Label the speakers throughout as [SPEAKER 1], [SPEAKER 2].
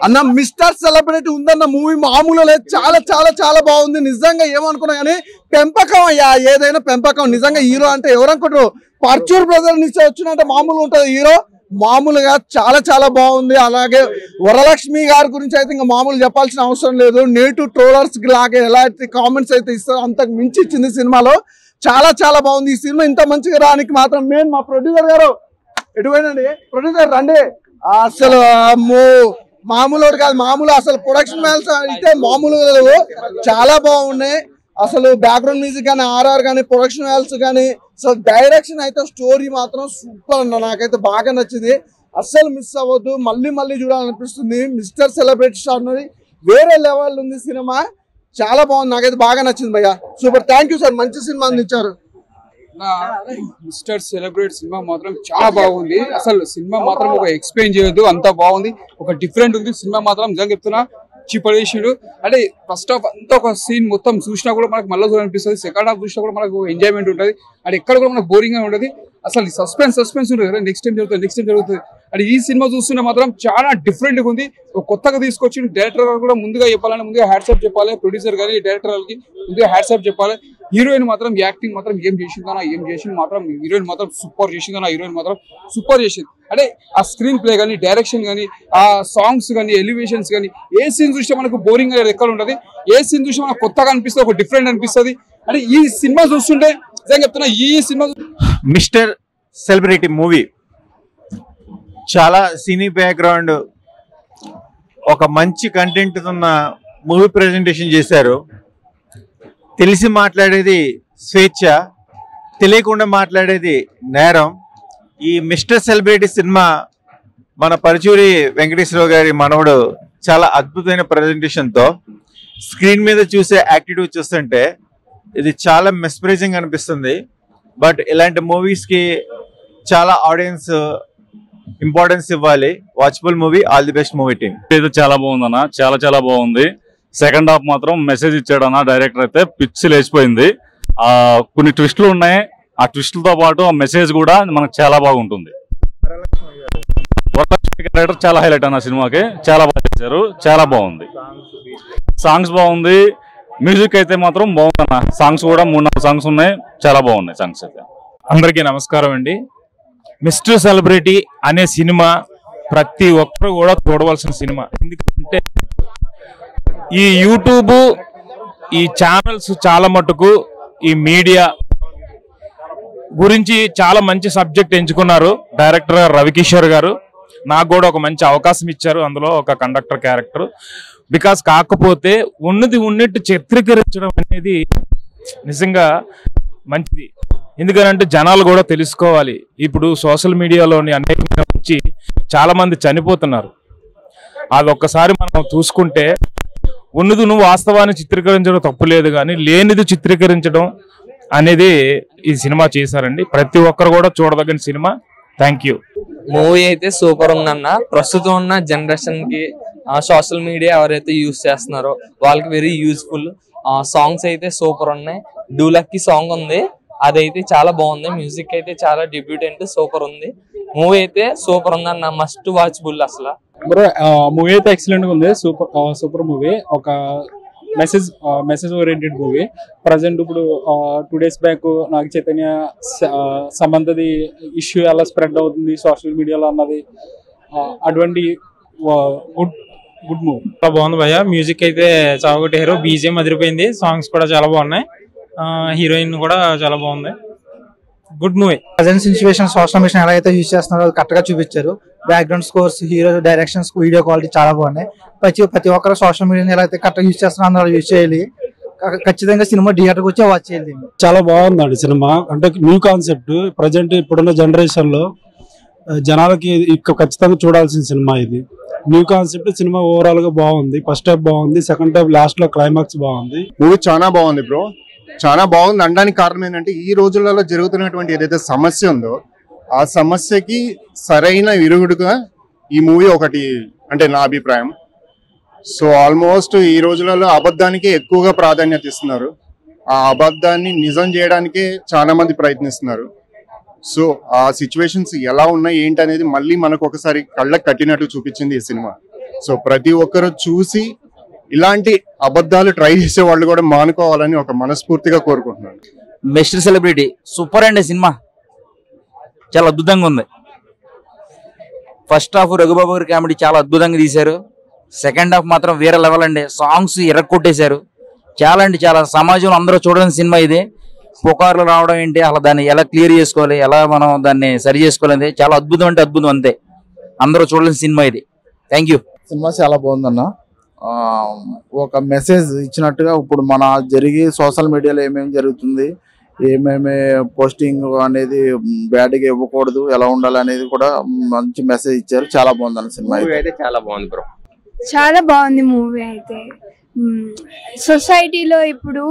[SPEAKER 1] అన్న mister celebrity ఉందన్న movie మామూలు లేదు, చాలా చాలా చాలా బాగుంది. నిజంగా ఏమనుకున్నా కానీ పెంపకం అయ్యా, ఏదైనా పెంపకం. నిజంగా హీరో అంటే ఎవరనుకుంటారు, పర్చూర్ బ్రదర్ నుంచి వచ్చినట్టే మామూలుగా ఉంటుంది హీరో, మామూలుగా చాలా చాలా బాగుంది. అలాగే వరలక్ష్మి గారి గురించి అయితే ఇంకా మామూలు చెప్పాల్సిన అవసరం లేదు. నేటివ్ ట్రోలర్స్ లాగే ఎలాంటి కామెంట్స్ అయితే ఇస్తారో అంతకు మించి ఇచ్చింది సినిమాలో. చాలా చాలా బాగుంది. ఈ సినిమా ఇంత మంచిగా రానికి మాత్రం మెయిన్ మా ప్రొడ్యూసర్ గారు. ఎటువైనండి ప్రొడ్యూసర్ రండి. అసలు మామూలు కాదు, మామూలు అసలు ప్రొడక్షన్ వాల్యూస్ అయితే మామూలుగా లేవు, చాలా బాగున్నాయి. అసలు బ్యాక్గ్రౌండ్ మ్యూజిక్ కానీ, ఆర్ఆర్ కానీ, ప్రొడక్షన్ వాల్యూస్ కానీ, అసలు డైరెక్షన్ అయితే స్టోరీ మాత్రం సూపర్ అన్న, నాకైతే బాగా నచ్చింది. అస్సలు మిస్ అవ్వద్దు, మళ్ళీ మళ్ళీ చూడాలనిపిస్తుంది. మిస్టర్ సెలబ్రిటీ స్టార్ అనేది వేరే లెవెల్ ఉంది సినిమా, చాలా బాగుంది, నాకైతే బాగా నచ్చింది భయ్యా. సూపర్, థ్యాంక్ యూ సార్, మంచి సినిమా అందించారు.
[SPEAKER 2] మిస్టర్ సెలబ్రేట్ సినిమా మాత్రం చాలా బాగుంది. అసలు సినిమా మాత్రం ఒక ఎక్స్ప్లెయిన్ చేయొద్దు, అంత బాగుంది. ఒక డిఫరెంట్ ఉంది సినిమా మాత్రం, నిజంగా చెప్తున్నా. చిపడేసాడు అంటే ఫస్ట్ హాఫ్ అంతా ఒక సీన్ మొత్తం చూసినా కూడా మనకు మళ్ళీ అనిపిస్తుంది. సెకండ్ హాఫ్ చూసినా కూడా మనకు ఎంజాయ్మెంట్ ఉంటుంది. అది ఎక్కడ కూడా మనకు బోరింగ్ గా ఉండదు. అసలు సస్పెన్స్ ఉంటుంది కదా, నెక్స్ట్ టైం జరుగుతుంది. అది ఈ సినిమా చూస్తుంటే మాత్రం చాలా డిఫరెంట్ గా ఉంది. కొత్తగా తీసుకొచ్చి డైరెక్టర్ గారు కూడా ముందుగా చెప్పాలని ముందుగా హ్యాట్సాప్ చెప్పాలి. ప్రొడ్యూసర్ గారి డైరెక్టర్ గారికి ముందుగా హ్యాట్సాప్ చెప్పాలి. హీరోయిన్ మాత్రం యాక్టింగ్ మాత్రం ఏం చేసింది మాత్రం హీరోయిన్ మాత్రం సూపర్ చేసిందన్న. హీరోయిన్ మాత్రం సూపర్ చేసింది. అంటే ఆ స్క్రీన్ ప్లే కానీ, డైరెక్షన్ కానీ, ఆ సాంగ్స్ కానీ, ఎలివేషన్స్ కానీ, ఏ సీన్ చూస్తే మనకు బోరింగ్ అనేది ఎక్కడ ఉంటుంది, ఏ సీన్ చూస్తే మనకు కొత్తగా అనిపిస్తుంది, ఒక డిఫరెంట్ అనిపిస్తుంది. అంటే ఈ సినిమా చూస్తుంటే నిజంగా చెప్తున్నా, ఈ సినిమా
[SPEAKER 3] మిస్టర్ సెలబ్రిటీ మూవీ చాలా సినీ బ్యాక్గ్రౌండ్, ఒక మంచి కంటెంట్ ఉన్న మూవీ ప్రెజెంటేషన్ చేశారు. తెలిసి మాట్లాడేది స్వేచ్ఛ, తెలియకుండా మాట్లాడేది నేరం. ఈ మిస్టర్ సెలబ్రిటీ సినిమా మన పరుచూరి వెంకటేశ్వరరావు గారి మనవడు చాలా అద్భుతమైన ప్రెజెంటేషన్తో స్క్రీన్ మీద చూసే యాటిట్యూడ్ చూస్తుంటే ఇది చాలా మెస్ప్రైజింగ్ అనిపిస్తుంది. బట్ ఇలాంటి మూవీస్కి చాలా ఆడియన్స్ ఇంపార్టెన్స్ ఇవ్వాలి. Watchable movie, all the best movie team.
[SPEAKER 4] ఇది చాలా బాగుందన్న, చాలా చాలా బాగుంది. సెకండ్ హాఫ్ మాత్రం మెసేజ్ ఇచ్చాడన్న డైరెక్టర్, అయితే పిచ్చి లేచిపోయింది. కొన్ని ట్విస్టులు ఉన్నాయి, ఆ ట్విస్టులతో పాటు ఆ మెసేజ్ కూడా మనకు చాలా బాగుంటుంది. వరలక్ష్మి క్యారెక్టర్ చాలా హైలైట్ అన్న సినిమాకి, చాలా బాగా చేశారు, చాలా బాగుంది. సాంగ్స్ బాగుంది, మ్యూజిక్ అయితే మాత్రం బాగుందన్న. సాంగ్స్ కూడా 3-4 సాంగ్స్ ఉన్నాయి, చాలా బాగున్నాయి సాంగ్స్ అయితే.
[SPEAKER 5] అందరికీ నమస్కారం అండి. మిస్టర్ సెలబ్రిటీ అనే సినిమా ప్రతి ఒక్కరు కూడా చూడవలసిన సినిమా. ఎందుకంటే ఈ యూట్యూబ్, ఈ ఛానల్స్ చాలా మటుకు ఈ మీడియా గురించి చాలా మంచి సబ్జెక్ట్ ఎంచుకున్నారు డైరెక్టర్ రవికిషోర్ గారు. నాకు కూడా ఒక మంచి అవకాశం ఇచ్చారు అందులో ఒక కండక్టర్ క్యారెక్టర్. కాకపోతే ఉన్నట్టు చిత్రీకరించడం అనేది నిజంగా మంచిది. ఎందుకంటే జనాలు కూడా తెలుసుకోవాలి. ఇప్పుడు సోషల్ మీడియాలోని అనేక వచ్చి చాలా మంది చనిపోతున్నారు. అది ఒక్కసారి మనం చూసుకుంటే ఉన్నది నువ్వు వాస్తవాన్ని చిత్రీకరించడం తప్పులేదు, కానీ లేనిది చిత్రీకరించడం అనేది ఈ సినిమా చేశారండి. ప్రతి ఒక్కరు కూడా చూడదగిన సినిమా. Thank you.
[SPEAKER 6] మూవీ అయితే సూపర్ ఉందన్న. ప్రస్తుతం ఉన్న జనరేషన్ కి సోషల్ మీడియా ఎవరైతే యూజ్ చేస్తున్నారో వాళ్ళకి వెరీ యూజ్ఫుల్. సాంగ్స్ అయితే సూపర్ ఉన్నాయి. డూలక్కి సాంగ్ ఉంది, అదైతే చాలా బాగుంది. మ్యూజిక్ అయితే చాలా డెబ్యూటెంట్, సూపర్ ఉంది. మూవీ అయితే సూపర్ ఉందన్న, మస్ట్ వాచబుల్. అసలు
[SPEAKER 7] మూవీ అయితే ఎక్సలెంట్ గా ఉంది. Super movie. ఒక మెసేజ్ ఓరియంటెడ్ మూవీ. ప్రజెంట్ ఇప్పుడు 2 days back Naga Chaitanya సంబంధది issue ఎలా స్ప్రెడ్ అవుతుంది సోషల్ మీడియాలో అన్నది, అటువంటి గుడ్ మూవీ.
[SPEAKER 8] చాలా బాగుంది భయ్య. మ్యూజిక్ అయితే చాలా కొట్టారు, బీజిఎం అదిరిపోయింది, సాంగ్స్ కూడా చాలా బాగున్నాయి, హీరోయిన్ కూడా చాలా బాగుంది. Good movie.
[SPEAKER 9] Present situation social media ఎలా అయితే యూజ్ చేస్తున్నారో కరెక్ట్ గా చూపించారు. Background scores, hero directions, video quality చాలా బాగున్నాయి. ప్రతి ఒక్కరు సోషల్ మీడియాని ఎలా అయితే కరెక్ట్ గా యూజ్ చేస్తున్నారో అందరూ యూజ్ చేయాలి. ఖచ్చితంగా సినిమా థియేటర్కి వచ్చి వాచ్ చేయాలి.
[SPEAKER 7] చాలా బాగుందండి సినిమా. అంటే న్యూ కాన్సెప్ట్, ప్రజెంట్ ఇప్పుడున్న జనరేషన్ లో జనాలకి ఖచ్చితంగా చూడాల్సిన సినిమా ఇది. న్యూ కాన్సెప్ట్ సినిమా ఓవరాల్ గా బాగుంది. ఫస్ట్ హాఫ్ బాగుంది, సెకండ్ హాఫ్ లాస్ట్ లో క్లైమాక్స్ బాగుంది.
[SPEAKER 10] మూవీ చాలా బాగుంది బ్రో, చాలా బాగుంది. అనడానికి కారణం ఏంటంటే ఈ రోజులలో జరుగుతున్నటువంటి ఏదైతే సమస్య ఉందో ఆ సమస్యకి సరైన విరుగుడుగా ఈ మూవీ ఒకటి అంటే నా అభిప్రాయం. సో ఆల్మోస్ట్ ఈ రోజులలో అబద్ధానికి ఎక్కువగా ప్రాధాన్యత ఇస్తున్నారు. ఆ అబద్ధాన్ని నిజం చేయడానికే చాలా మంది ప్రయత్నిస్తున్నారు. సో ఆ సిచ్యువేషన్స్ ఎలా ఉన్నాయి ఏంటి అనేది మళ్ళీ మనకు ఒకసారి కళ్ళకు కట్టినట్టు చూపించింది ఈ సినిమా. సో ప్రతి ఒక్కరు చూసి ఇలాంటి అబద్ధాలు ట్రై చేసే వాళ్ళు కూడా మానుకోవాలని ఒక మనస్ఫూర్తిగా కోరుకుంటున్నాను.
[SPEAKER 11] మిస్టర్ సెలబ్రిటీ సూపర్ అండి, సినిమా చాలా అద్భుతంగా ఉంది. ఫస్ట్ హాఫ్ రఘుబాబు గారి కామెడీ చాలా అద్భుతంగా తీశారు. సెకండ్ హాఫ్ మాత్రం వేరే లెవెల్ అండి. సాంగ్స్ ఎర్రకొట్టేశారు. చాలా అంటే చాలా సమాజంలో అందరూ చూడని సినిమా ఇది. పుకార్లు రావడం ఏంటి, అలా దాన్ని ఎలా క్లియర్ చేసుకోవాలి, ఎలా మనం దాన్ని సరి చేసుకోవాలి, చాలా అద్భుతం అంటే అద్భుతం అంతే. అందరూ చూడలేని సినిమా ఇది. Thank you.
[SPEAKER 12] సినిమా చాలా బాగుందన్న. ఒక మెసేజ్ ఇచ్చినట్టుగా ఇప్పుడు మన జరిగి సోషల్ మీడియాలో ఏమేమి జరుగుతుంది, ఏమేమి పోస్టింగ్ అనేది బ్యాడ్గా ఇవ్వకూడదు, ఎలా ఉండాలి అనేది కూడా మంచి మెసేజ్ ఇచ్చారు. చాలా బాగుందన్న సినిమా అయితే.
[SPEAKER 13] చాలా బాగుంది బ్రో,
[SPEAKER 14] చాలా బాగుంది మూవీ అయితే. సొసైటీలో ఇప్పుడు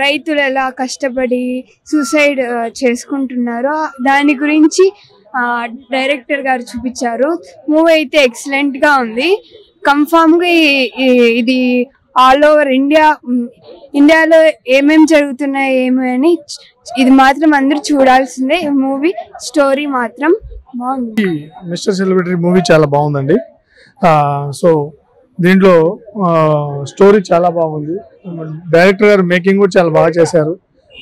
[SPEAKER 14] రైతులు ఎలా కష్టపడి సూసైడ్ చేసుకుంటున్నారో దాని గురించి డైరెక్టర్ గారు చూపించారు. మూవీ అయితే ఎక్సలెంట్ గా ఉంది. కన్ఫామ్ గా ఇది ఆల్ ఓవర్ ఇండియాలో ఏమేమి జరుగుతున్నాయి ఏమి అని ఇది మాత్రం అందరూ చూడాల్సిందే. మూవీ స్టోరీ మాత్రం బాగుంది.
[SPEAKER 15] మిస్టర్ సెలబ్రిటీ మూవీ చాలా బాగుందండి. సో దీంట్లో స్టోరీ చాలా బాగుంది. డైరెక్టర్ గారు మేకింగ్ కూడా చాలా బాగా చేశారు.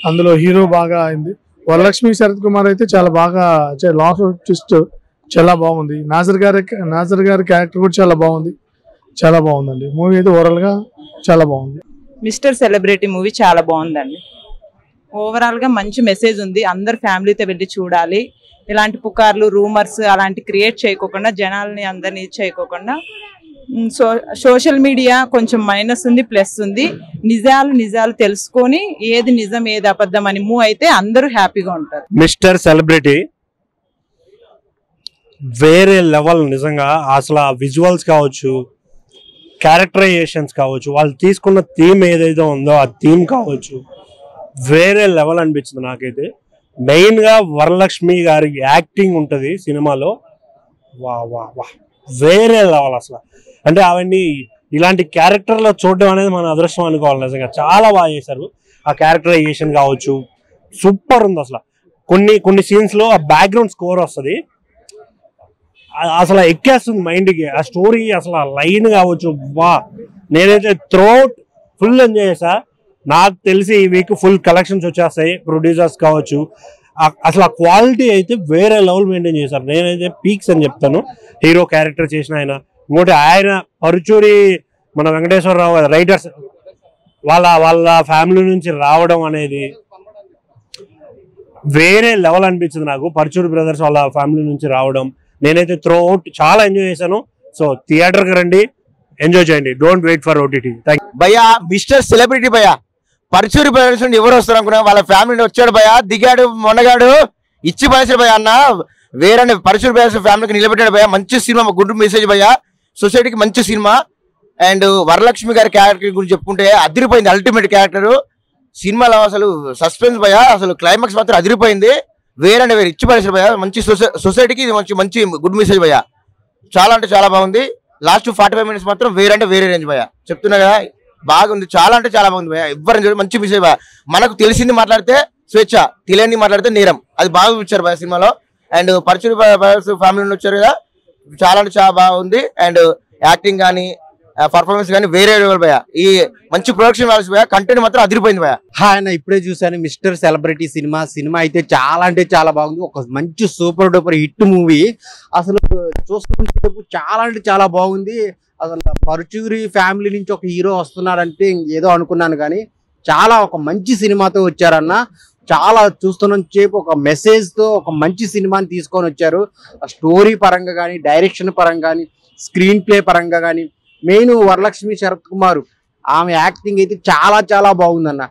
[SPEAKER 15] అందులో హీరో బాగా అయింది. వరలక్ష్మి శరత్ కుమార్ అయితే చాలా బాగా లాస్ట్ ట్విస్ట్ చాలా బాగుంది. నాజర్ గారి క్యారెక్టర్ కూడా చాలా బాగుంది. చాలా బాగుందండి మూవీ అయితే. ఓవరాల్ గా చాలా బాగుంది.
[SPEAKER 16] మిస్టర్ సెలబ్రిటీ మూవీ చాలా బాగుందండి. ఓవరాల్ గా మంచి మెసేజ్ ఉంది. అందరు ఫ్యామిలీతో వెళ్ళి చూడాలి. ఇలాంటి పుకార్లు రూమర్స్ అలాంటి క్రియేట్ చేయకోకుండా, జనాల్ని అందరినీ చేయకోకుండా, సోషల్ మీడియా కొంచెం మైనస్ ఉంది, ప్లస్ ఉంది. నిజాలు తెలుసుకొని ఏది నిజం ఏది అబద్ధం అని మూవ్ అయితే అందరూ హ్యాపీగా ఉంటారు.
[SPEAKER 17] మిస్టర్ సెలబ్రిటీ వేరే లెవెల్ నిజంగా. అసలు ఆ విజువల్స్ కావచ్చు, క్యారెక్టరైజేషన్స్ కావచ్చు, వాళ్ళు తీసుకున్న థీమ్ ఏదైతే ఉందో ఆ థీమ్ కావచ్చు, వేరే లెవెల్ అనిపించింది నాకైతే. మెయిన్ గా వరలక్ష్మి గారి యాక్టింగ్ ఉంటది సినిమాలో. వా వా వా వేరే లెవెల్ అసలు. అంటే అవన్నీ ఇలాంటి క్యారెక్టర్లో చూడడం అనేది మన అదృష్టం అనుకోవాలి నిజంగా. చాలా బాగా చేశారు. ఆ క్యారెక్టరైజేషన్ కావచ్చు సూపర్ ఉంది అసలు. కొన్ని సీన్స్ లో ఆ బ్యాక్గ్రౌండ్ స్కోర్ వస్తుంది, అసలు ఎక్కేస్తుంది మైండ్కి. ఆ స్టోరీ అసలు లైన్ కావచ్చు, వా నేనైతే త్రూఅవుట్ ఫుల్ ఎంజాయ్ చేసా. నాకు తెలిసి ఈ వీక్ ఫుల్ కలెక్షన్స్ వచ్చేస్తాయి. ప్రొడ్యూసర్స్ కావచ్చు, అసలు ఆ క్వాలిటీ అయితే వేరే లెవెల్ మెయింటైన్ చేశారు. నేనైతే పీక్స్ అని చెప్తాను. హీరో క్యారెక్టర్ చేసిన ఆయన, ఇంకోటి ఆయన పరుచూరి మన వెంకటేశ్వరరావు రైటర్స్ వాళ్ళ ఫ్యామిలీ నుంచి రావడం అనేది వేరే లెవెల్ అనిపించింది నాకు. పరుచూరి బ్రదర్స్ వాళ్ళ ఫ్యామిలీ నుంచి రావడం నేనైతే త్రూఅవుట్ చాలా ఎంజాయ్ చేశాను. సో థియేటర్కి రండి, ఎంజాయ్ చేయండి. Don't wait for OTT.
[SPEAKER 18] భయ్యా మిస్టర్ సెలబ్రిటీ భయ్యా, పరుచూరి బ్రదర్స్ నుండి ఎవరు వస్తారు అనుకున్నా, వాళ్ళ ఫ్యామిలీ వచ్చాడు భయ్యా, దిగాడు మొన్నగాడు, ఇచ్చి పడేసాడు భయ్యా అన్న. వేరే పరుచూరి బ్రదర్స్ ఫ్యామిలీకి నిలబెట్టాడు భయ్యా. మంచి సినిమా, గుడ్ మెసేజ్ భయ్యా, సొసైటీకి మంచి సినిమా. అండ్ వరలక్ష్మి గారి క్యారెక్టర్ గురించి చెప్పుకుంటే అదిరిపోయింది. అల్టిమేట్ క్యారెక్టర్ సినిమాలో అసలు సస్పెన్స్ భయ్యా, అసలు క్లైమాక్స్ మాత్రం అదిరిపోయింది. వేరే ఇచ్చి పడేసాడు భయ్యా. మంచి సొసైటీకి ఇది మంచి గుడ్ మెసేజ్ భయ్యా. చాలా అంటే చాలా బాగుంది. లాస్ట్ 45 minutes మాత్రం వేరే రేంజ్ భయ్యా. చెప్తున్నా కదా, బాగుంది. చాలా అంటే చాలా బాగుంది భయ్యా. ఎవరైనా మంచి మెసేజ్ భయ్యా. మనకు తెలిసింది మాట్లాడితే స్వేచ్ఛ, తెలియని మాట్లాడితే నేరం, అది బాగా చూపించారు భయ్యా సినిమాలో. అండ్ పరుచూరి ఫ్యామిలీ నుండి వచ్చారు కదా, చాలా అంటే చాలా బాగుంది. అండ్ యాక్టింగ్ కానీ పర్ఫార్మెన్స్ కానీ వేరే భయ్యా. ఈ మంచి ప్రొడక్షన్ వాల్యూస్ భయ్యా. కంటెంట్ మాత్రం అదిరిపోయింది భయ్యా.
[SPEAKER 19] ఆయన ఇప్పుడే చూసాను మిస్టర్ సెలబ్రిటీ సినిమా అయితే చాలా అంటే చాలా బాగుంది. ఒక మంచి సూపర్ డూపర్ హిట్ మూవీ. అసలు చూస్తుంటే చాలా అంటే చాలా బాగుంది. అసలు పరుచూరి ఫ్యామిలీ నుంచి ఒక హీరో వస్తున్నాడంటే ఏదో అనుకున్నాను, కానీ చాలా ఒక మంచి సినిమాతో వచ్చారన్న. చాలా చూస్తున్న సేపు ఒక మెసేజ్ తో ఒక మంచి సినిమాని తీసుకొని వచ్చారు. స్టోరీ పరంగా కానీ, డైరెక్షన్ పరంగా కానీ, స్క్రీన్ ప్లే పరంగా కానీ, మెయిన్ వరలక్ష్మి శరత్ కుమార్ ఆమె యాక్టింగ్ అయితే చాలా చాలా బాగుందన్న.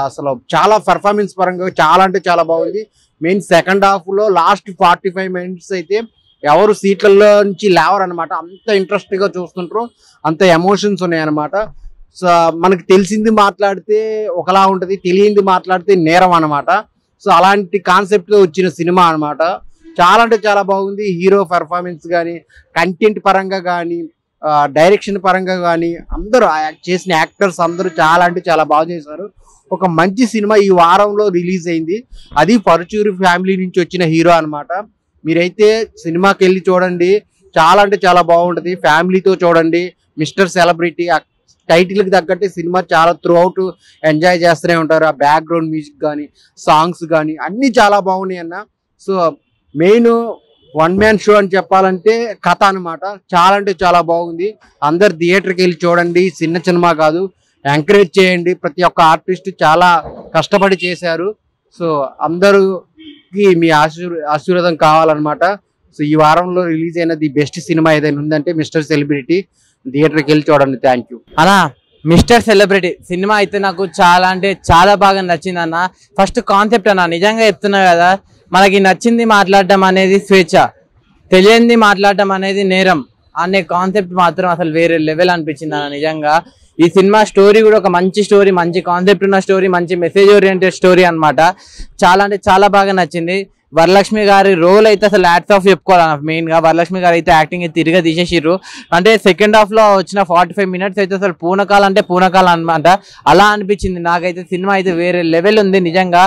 [SPEAKER 19] అసలు చాలా పర్ఫార్మెన్స్ పరంగా చాలా అంటే చాలా బాగుంది. మెయిన్ సెకండ్ హాఫ్ లో లాస్ట్ 45 minutes అయితే ఎవరు సీట్లలో నుంచి లేవరు అనమాట. అంత ఇంట్రెస్ట్ గా చూస్తుంటారు, అంత ఎమోషన్స్ ఉన్నాయన్నమాట. సో మనకు తెలిసింది మాట్లాడితే ఒకలా ఉంటది, తెలియంది మాట్లాడితే నేరం అనమాట. సో అలాంటి కాన్సెప్ట్ తో వచ్చిన సినిమా అనమాట. చాలా అంటే చాలా బాగుంది. హీరో పర్ఫార్మెన్స్ కానీ, కంటెంట్ పరంగా కానీ, డైరెక్షన్ పరంగా కానీ, అందరూ చేసిన యాక్టర్స్ అందరూ చాలా అంటే చాలా బాగా చేశారు. ఒక మంచి సినిమా ఈ వారంలో రిలీజ్ అయింది. అది పరుచూరి ఫ్యామిలీ నుంచి వచ్చిన హీరో అనమాట. మీరైతే సినిమాకి వెళ్ళి చూడండి. చాలా అంటే చాలా బాగుంటది. ఫ్యామిలీతో చూడండి. మిస్టర్ సెలబ్రిటీ టైటిల్ కి తగ్గట్టు సినిమా చాలా త్రూ అవుట్ ఎంజాయ్ చేస్తూనే ఉంటారు. ఆ బ్యాక్గ్రౌండ్ మ్యూజిక్ కానీ సాంగ్స్ కానీ అన్ని చాలా బాగున్నాయి అన్న. So main one man show అని చెప్పాలంటే కథ అనమాట. చాలా అంటే చాలా బాగుంది. అందరు థియేటర్కి వెళ్ళి చూడండి. చిన్న సినిమా కాదు, ఎంకరేజ్ చేయండి. ప్రతి ఒక్క ఆర్టిస్ట్ చాలా కష్టపడి చేశారు. సో అందరికి మీ ఆశీర్వాదం కావాలన్నమాట. సో ఈ వారంలో రిలీజ్ అయిన ది బెస్ట్ సినిమా ఏదైనా ఉందంటే మిస్టర్ సెలబ్రిటీ. థియేటర్కి వెళ్ళి చూడండి. థ్యాంక్ యూ
[SPEAKER 13] అన్నా. మిస్టర్ సెలబ్రిటీ సినిమా అయితే నాకు చాలా అంటే చాలా బాగా నచ్చింది అన్న. ఫస్ట్ కాన్సెప్ట్ అన్న, నిజంగా చెప్తున్నా కదా, మనకి నచ్చింది మాట్లాడడం అనేది స్వేచ్ఛ, తెలియంది మాట్లాడడం అనేది నేరం అనే కాన్సెప్ట్ మాత్రం అసలు వేరే లెవెల్ అనిపించింది అన్న. నిజంగా ఈ సినిమా స్టోరీ కూడా ఒక మంచి స్టోరీ, మంచి కాన్సెప్ట్ ఉన్న స్టోరీ, మంచి మెసేజ్ ఓరియంటెడ్ స్టోరీ అన్నమాట. చాలా అంటే చాలా బాగా నచ్చింది. వరలక్ష్మి గారి రోల్ అయితే అసలు హ్యాట్స్ ఆఫ్ చెప్పుకోవాలి. మెయిన్ గా వరలక్ష్మి గారు అయితే యాక్టింగ్ తిరిగా తీసేసిర్రు. అంటే సెకండ్ హాఫ్ లో వచ్చిన 45 minutes అయితే అసలు పూనకాలు అంటే పూనకాలు అనమాట. అలా అనిపించింది నాకైతే. సినిమా అయితే వేరే లెవెల్ ఉంది నిజంగా.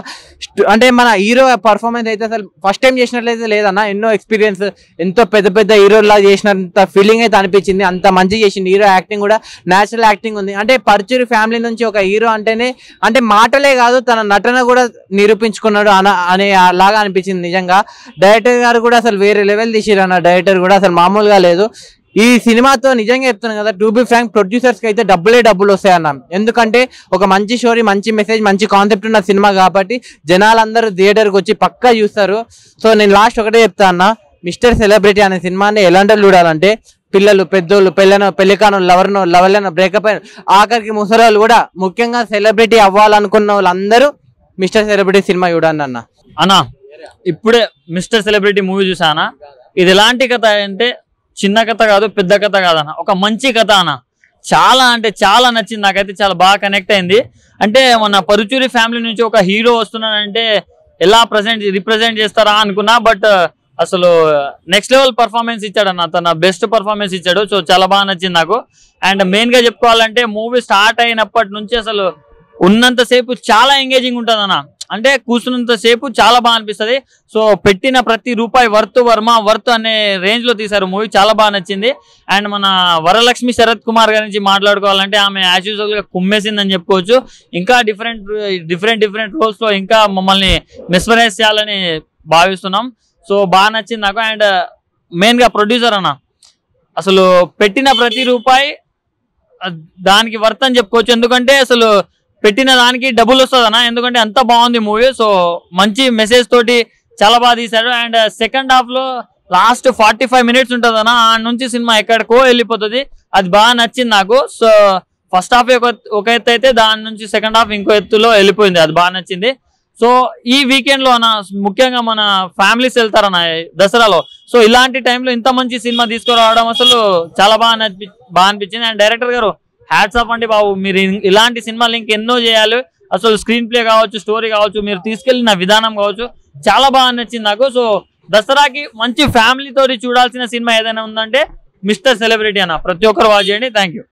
[SPEAKER 13] అంటే మన హీరో పర్ఫార్మెన్స్ అయితే అసలు ఫస్ట్ టైం చేసినట్లయితే లేదన్న. ఎన్నో ఎక్స్పీరియన్స్, ఎంతో పెద్ద పెద్ద హీరోలా చేసినంత ఫీలింగ్ అయితే అనిపించింది. అంత మంచిగా చేసింది. హీరో యాక్టింగ్ కూడా న్యాచురల్ యాక్టింగ్ ఉంది. అంటే పరుచూరి ఫ్యామిలీ నుంచి ఒక హీరో అంటేనే అంటే మాటలే కాదు, తన నటన కూడా నిరూపించుకున్నాడు అనే లాగా అనిపించింది నిజంగా. డైరెక్టర్ గారు కూడా అసలు వేరే లెవెల్ తీసిరు అన్న. డైరెక్టర్ కూడా అసలు మామూలుగా లేదు. ఈ సినిమాతో నిజంగా చెప్తున్నాను కదా, టు బి ఫ్రాంక్ ప్రొడ్యూసర్స్ కి అయితే డబ్బులు వస్తాయన్న. ఎందుకంటే ఒక మంచి స్టోరీ, మంచి మెసేజ్, మంచి కాన్సెప్ట్ ఉన్న సినిమా కాబట్టి జనాలందరూ థియేటర్కి వచ్చి పక్కా చూస్తారు. సో నేను లాస్ట్ ఒకటే చెప్తా అన్న, మిస్టర్ సెలబ్రిటీ అనే సినిమాని ఎలాంటి చూడాలంటే పిల్లలు, పెద్దోళ్ళు, పెళ్లికాను, లవర్లను, బ్రేకప్ అయిన ఆఖరికి ముసరాళ్ళు కూడా, ముఖ్యంగా సెలబ్రిటీ అవ్వాలనుకున్న వాళ్ళందరూ మిస్టర్ సెలబ్రిటీ సినిమా చూడండి అన్న.
[SPEAKER 20] అన్నా ఇప్పుడే మిస్టర్ సెలబ్రిటీ మూవీ చూసానా. ఇది ఎలాంటి కథ అంటే చిన్న కథ కాదు, పెద్ద కథ కాదన్న, ఒక మంచి కథ అన్న. చాలా అంటే చాలా నచ్చింది నాకైతే. చాలా బాగా కనెక్ట్ అయింది. అంటే మన పరుచూరి ఫ్యామిలీ నుంచి ఒక హీరో వస్తున్నాడంటే ఎలా రిప్రజెంట్ చేస్తారా అనుకున్నా. బట్ అసలు నెక్స్ట్ లెవెల్ పర్ఫార్మెన్స్ ఇచ్చాడన్న. తన బెస్ట్ పర్ఫార్మెన్స్ ఇచ్చాడు. సో చాలా బాగా నచ్చింది నాకు. అండ్ మెయిన్ గా చెప్పుకోవాలంటే మూవీ స్టార్ట్ అయినప్పటి నుంచి అసలు ఉన్నంతసేపు చాలా ఎంగేజింగ్ ఉంటుంది అన్న. అంటే కూర్చున్నంత సేపు చాలా బాగా అనిపిస్తుంది. సో పెట్టిన ప్రతి రూపాయి వర్త్ అనే రేంజ్ లో తీశారు మూవీ. చాలా బాగా నచ్చింది. అండ్ మన వరలక్ష్మి శరత్ కుమార్ గారి నుంచి మాట్లాడుకోవాలంటే ఆమె యాజ్ యూజువల్ గా కుమ్మేసిందని చెప్పుకోవచ్చు. ఇంకా డిఫరెంట్ రోల్స్ లో ఇంకా మమ్మల్ని మెస్మరైజ్ చేయాలని భావిస్తున్నాం. సో బాగా నచ్చింది నాకు. అండ్ మెయిన్ గా ప్రొడ్యూసర్ అన్న, అసలు పెట్టిన ప్రతి రూపాయి దానికి వర్త్ అని చెప్పుకోవచ్చు. ఎందుకంటే అసలు పెట్టిన దానికి డబ్బులు వస్తుంది అన్న. ఎందుకంటే అంత బాగుంది మూవీ. సో మంచి మెసేజ్ తోటి చాలా బాగా తీశారు. అండ్ సెకండ్ హాఫ్ లో లాస్ట్ 45 minutes ఉంటుంది అన్న. ఆ నుంచి సినిమా ఎక్కడికో వెళ్ళిపోతుంది. అది బాగా నచ్చింది నాకు. సో ఫస్ట్ హాఫ్ ఒక ఎత్తు అయితే దాని నుంచి సెకండ్ హాఫ్ ఇంకో ఎత్తులో వెళ్ళిపోయింది. అది బాగా నచ్చింది. సో ఈ వీకెండ్ లో అన్న ముఖ్యంగా మన ఫ్యామిలీస్ వెళ్తారన్న దసరాలో. సో ఇలాంటి టైంలో ఇంత మంచి సినిమా తీసుకురావడం అసలు చాలా బాగా అనిపించింది. అండ్ డైరెక్టర్ గారు హ్యాట్స్ ఆఫ్ అండి బాబు. మీరు ఇలాంటి సినిమాలు ఇంకెన్నో చేయాలి. అసలు స్క్రీన్ ప్లే కావచ్చు, స్టోరీ కావచ్చు, మీరు తీసుకెళ్లిన విధానం కావచ్చు, చాలా బాగా నచ్చింది నాకు. సో దసరాకి మంచి ఫ్యామిలీ తోటి చూడాల్సిన సినిమా ఏదైనా ఉందంటే మిస్టర్ సెలబ్రిటీ అన్న. ప్రతి ఒక్కరు వాచ్ చేయండి. Thank you.